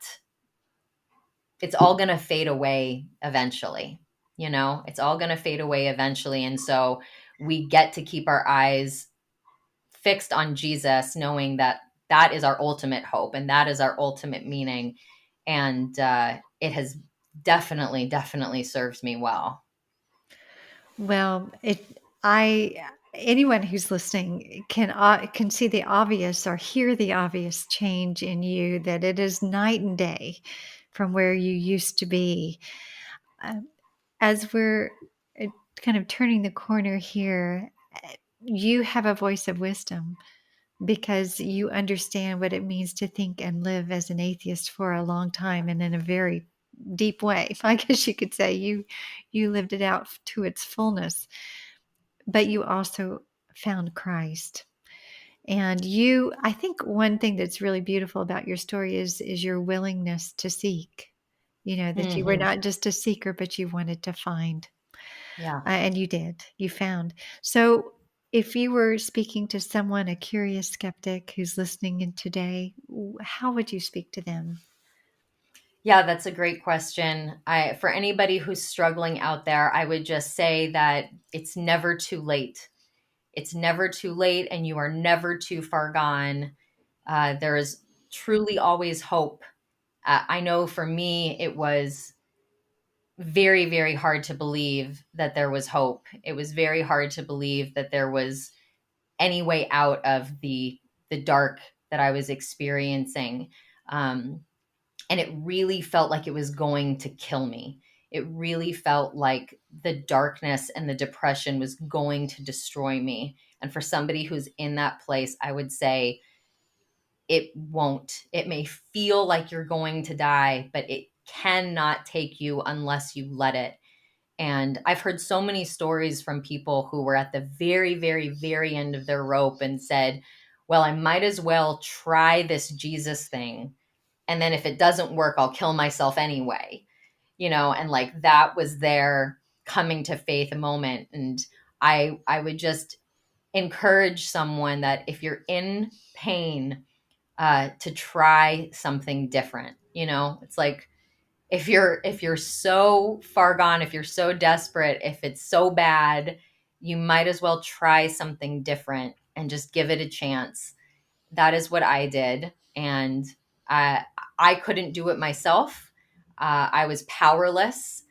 It's all going to fade away eventually. It's all going to fade away eventually, and so we get to keep our eyes fixed on Jesus, knowing that that is our ultimate hope and that is our ultimate meaning. And it has definitely, definitely served me well. Well, I anyone who's listening can see the obvious or hear the obvious change in you, that it is night and day from where you used to be. Um, as we're uh, kind of turning the corner here, you have a voice of wisdom because you understand what it means to think and live as an atheist for a long time, and in a very deep way. I guess you could say you lived it out to its fullness, but you also found Christ. And I think one thing that's really beautiful about your story is your willingness to seek. That you were Hmm. not just a seeker, but you wanted to find. Yeah. And you did. You found. So, if you were speaking to someone, a curious skeptic who's listening in today, how would you speak to them? Yeah, that's a great question. For anybody who's struggling out there, I would just say that it's never too late. It's never too late, and you are never too far gone. There is truly always hope. I know for me, it was very, very hard to believe that there was hope. It was very hard to believe that there was any way out of the dark that I was experiencing. Um, and it really felt like it was going to kill me. It really felt like the darkness and the depression was going to destroy me. And for somebody who's in that place, I would say it won't. It may feel like you're going to die, but cannot take you unless you let it. And I've heard so many stories from people who were at the very, very, very end of their rope and said, well, I might as well try this Jesus thing. And then if it doesn't work, I'll kill myself anyway. And like that was their coming to faith moment. And I would just encourage someone that if you're in pain, to try something different. It's like if you're so far gone, if you're so desperate, if it's so bad, you might as well try something different and just give it a chance. That is what I did, and uh, I couldn't do it myself. I was powerless,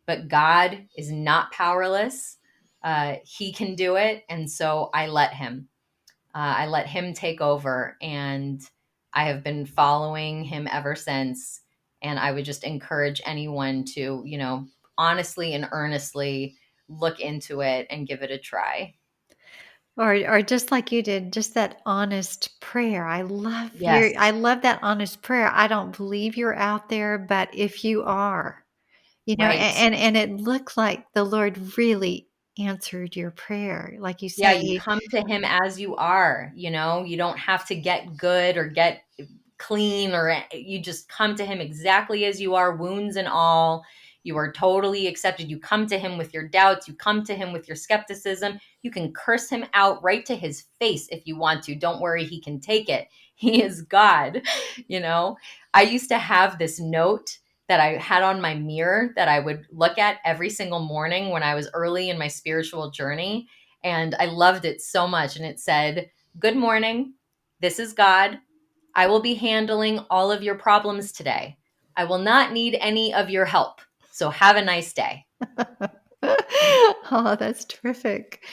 but God is not powerless. He can do it, and so I let him. I let him take over, and I have been following him ever since. And I would just encourage anyone to, honestly and earnestly look into it and give it a try. Or just like you did, just that honest prayer. I Yes, love that honest prayer. I don't believe you're out there, but if you are, right. and it looked like the Lord really answered your prayer. Like you Yeah, say, you come to him as you are, you don't have to get good or get clean, or you just come to him exactly as you are, wounds and all. You are totally accepted. You come to him with your doubts, you come to him with your skepticism. You can curse him out right to his face if you want to. Don't worry, he can take it. He is God. you know I used to have this note that I had on my mirror that I would look at every single morning when I was early in my spiritual journey, and I loved it so much. And it said, "Good morning. This is God. I will be handling all of your problems today. I will not need any of your help. So have a nice day." oh, that's terrific.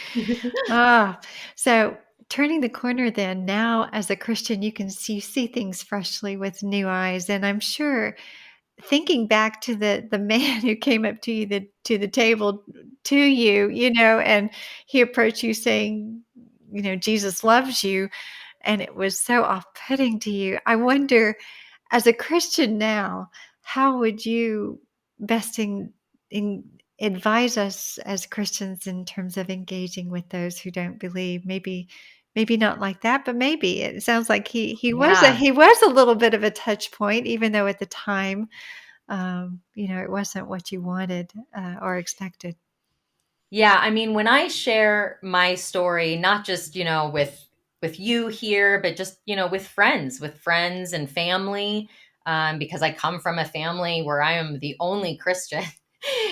Ah, so turning the corner then, now as a Christian, you see things freshly with new eyes. And I'm sure thinking back to the man who came up to you to the table to you, and he approached you saying, Jesus loves you, and it was so off-putting to you. I wonder, as a Christian now, how would you best in advise us as Christians in terms of engaging with those who don't believe? Maybe not like that, but maybe it sounds like Yeah. he was a little bit of a touch point, even though at the time, it wasn't what you wanted or expected. Yeah, I mean, when I share my story, not just, with you here, but just, with friends and family, because I come from a family where I am the only Christian.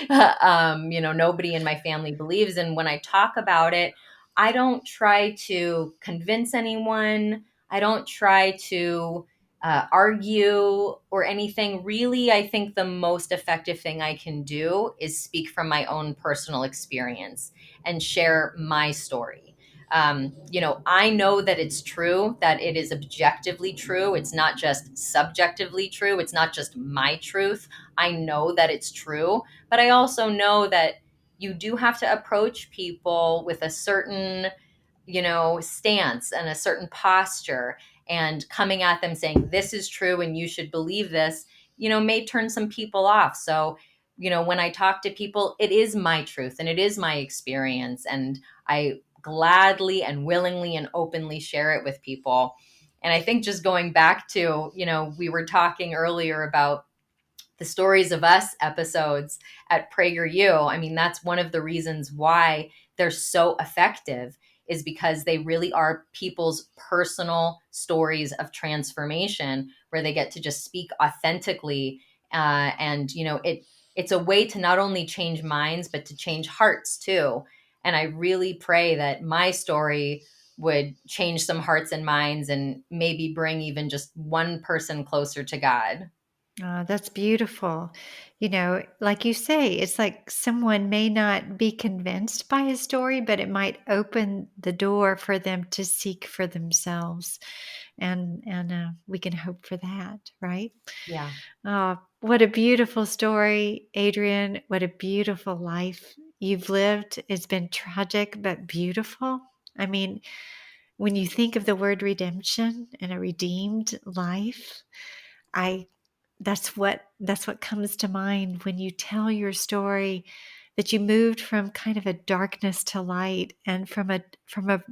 Nobody in my family believes. And when I talk about it, I don't try to convince anyone. I don't try to argue or anything. Really, I think the most effective thing I can do is speak from my own personal experience and share my story. I know that it's true, that it is objectively true. It's not just subjectively true. It's not just my truth. I know that it's true, but I also know that you do have to approach people with a certain stance and a certain posture, and coming at them saying this is true and you should believe this, may turn some people off. So, when I talk to people, it is my truth and it is my experience, and I gladly and willingly and openly share it with people. And I think just going back to, we were talking earlier about the Stories of Us episodes at PragerU. I mean, that's one of the reasons why they're so effective, is because they really are people's personal stories of transformation where they get to just speak authentically. And, it's a way to not only change minds, but to change hearts too. And I really pray that my story would change some hearts and minds and maybe bring even just one person closer to God. That's beautiful. Like you say, it's like someone may not be convinced by a story, but it might open the door for them to seek for themselves, and we can hope for that, right? Yeah. What a beautiful story, Adrienne. What a beautiful life you've lived. It's been tragic, but beautiful. I mean, when you think of the word redemption and a redeemed life, I that's what comes to mind when you tell your story, that you moved from kind of a darkness to light, and from a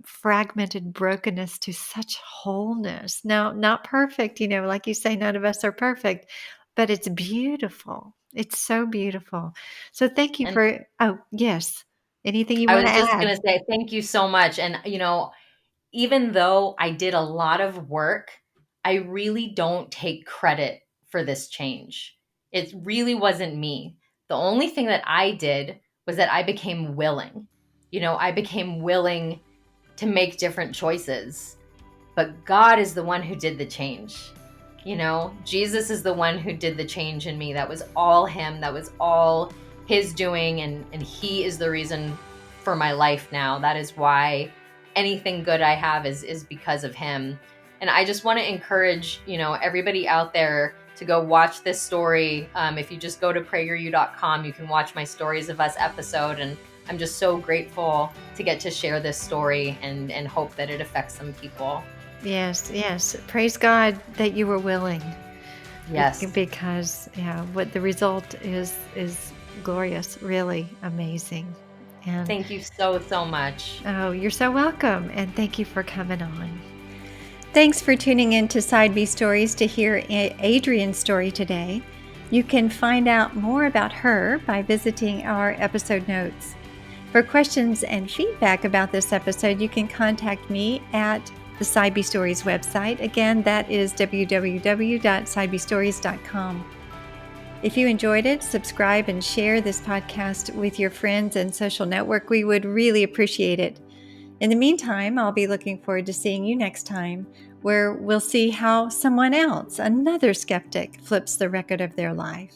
fragmented brokenness to such wholeness. Now, not perfect, like you say, none of us are perfect, but it's beautiful. It's so beautiful. So thank you And for, oh, yes. Anything you I want was to just add? going to say thank you so much. And, even though I did a lot of work, I really don't take credit for this change. It really wasn't me. The only thing that I did was that I became willing. I became willing to make different choices. But God is the one who did the change. Jesus is the one who did the change in me. That was all Him. That was all His doing. And He is the reason for my life now. That is why anything good I have is because of Him. And I just want to encourage, everybody out there to go watch this story. If you just go to prageru.com, you can watch my Stories of Us episode. And I'm just so grateful to get to share this story and hope that it affects some people. Yes, yes. Praise God that you were willing. Yes. Because what the result is glorious, really amazing. And Thank you so, so much. oh, you're so welcome, and thank you for coming on. Thanks for tuning in to Side B Stories to hear Adrienne's story today. You can find out more about her by visiting our episode notes. For questions and feedback about this episode, you can contact me at the Side B Stories website. Again, that is www.sidebstories.com. If you enjoyed it, subscribe and share this podcast with your friends and social network. We would really appreciate it. In the meantime, I'll be looking forward to seeing you next time, where we'll see how someone else, another skeptic, flips the record of their life.